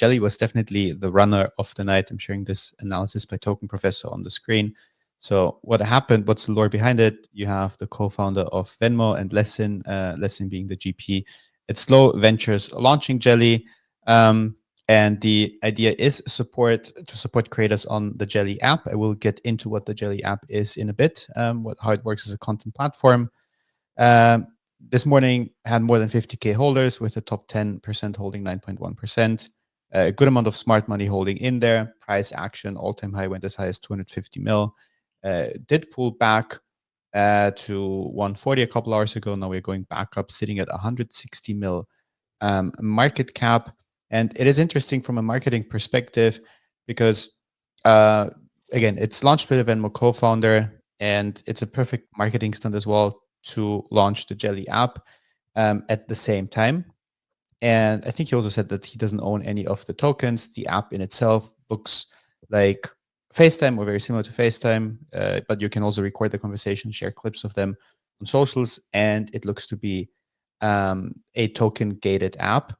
Jelly was definitely the runner of the night. I'm sharing this analysis by Token Professor on the screen. So what happened, what's the lore behind it? You have the co-founder of Venmo and Lessin being the GP. It's Slow Ventures launching Jelly. And the idea is to support creators on the Jelly app. I will get into what the Jelly app is in a bit, how it works as a content platform. This morning had more than 50K holders, with the top 10% holding 9.1%. A good amount of smart money holding in there. Price action, all-time high, went as high as 250 mil. Did pull back to 140 a couple hours ago. Now we're going back up, sitting at 160 mil market cap. And it is interesting from a marketing perspective because, again, it's launched by the Venmo co-founder, and it's a perfect marketing stunt as well to launch the Jelly app at the same time. And I think he also said that he doesn't own any of the tokens. The app in itself looks like FaceTime or very similar to FaceTime, but you can also record the conversation, share clips of them on socials, and it looks to be a token gated app.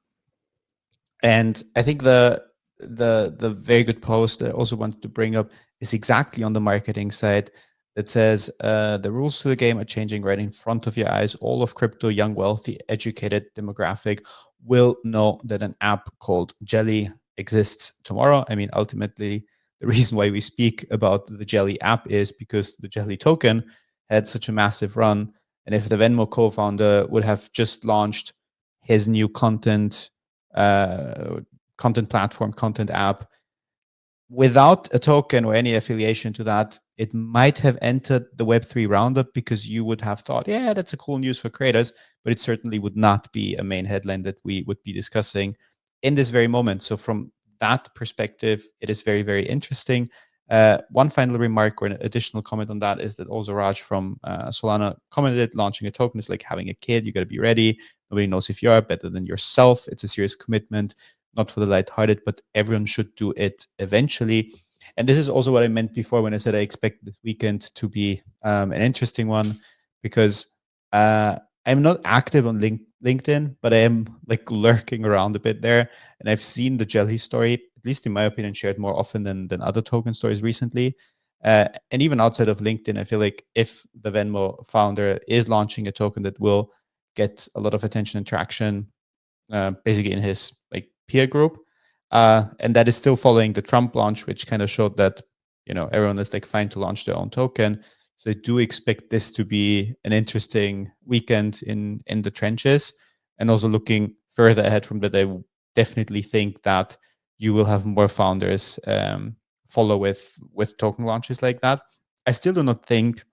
And I think the very good post I also wanted to bring up is exactly on the marketing side that says the rules to the game are changing right in front of your eyes. All of crypto, young, wealthy, educated demographic will know that an app called Jelly exists tomorrow. I mean, ultimately, the reason why we speak about the Jelly app is because the Jelly token had such a massive run. And if the Venmo co-founder would have just launched his new content platform, content app, without a token or any affiliation to that, it might have entered the Web3 roundup, because you would have thought, yeah, that's a cool news for creators, but it certainly would not be a main headline that we would be discussing in this very moment. So from that perspective, it is very, very interesting. One final remark or an additional comment on that is that also Raj from Solana commented, launching a token is like having a kid. You got to be ready. Nobody knows if you are better than yourself. It's a serious commitment, not for the lighthearted, but everyone should do it eventually. And this is also what I meant before when I said I expect this weekend to be an interesting one, because I'm not active on LinkedIn, but I am like lurking around a bit there. And I've seen the Jelly story, at least in my opinion, shared more often than other token stories recently. And even outside of LinkedIn, I feel like if the Venmo founder is launching a token that will get a lot of attention and traction, basically in his like peer group, and that is still following the Trump launch, which kind of showed that everyone is like fine to launch their own token. So I do expect this to be an interesting weekend in the trenches, and also looking further ahead from that, I definitely think that you will have more founders follow with token launches like that. I still do not think,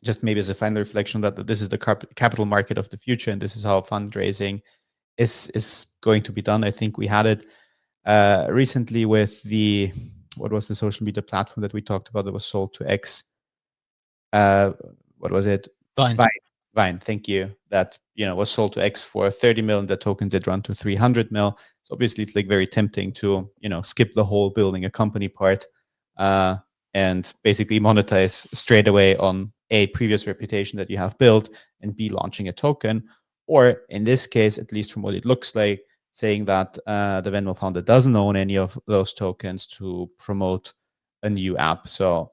just maybe as a final reflection, that this is the capital market of the future, and this is how fundraising is going to be done. I think we had it recently with what was the social media platform that we talked about that was sold to X? What was it? Fine. Vine, thank you. That was sold to X for 30 million. The token did run to 300 mil. So obviously, it's like very tempting to skip the whole building a company part and basically monetize straight away on a previous reputation that you have built, and B, launching a token, or in this case, at least from what it looks like, saying that the Venmo founder doesn't own any of those tokens to promote a new app. So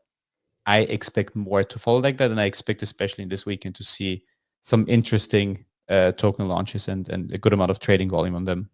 I expect more to follow like that, and I expect, especially in this weekend, to see some interesting token launches and a good amount of trading volume on them.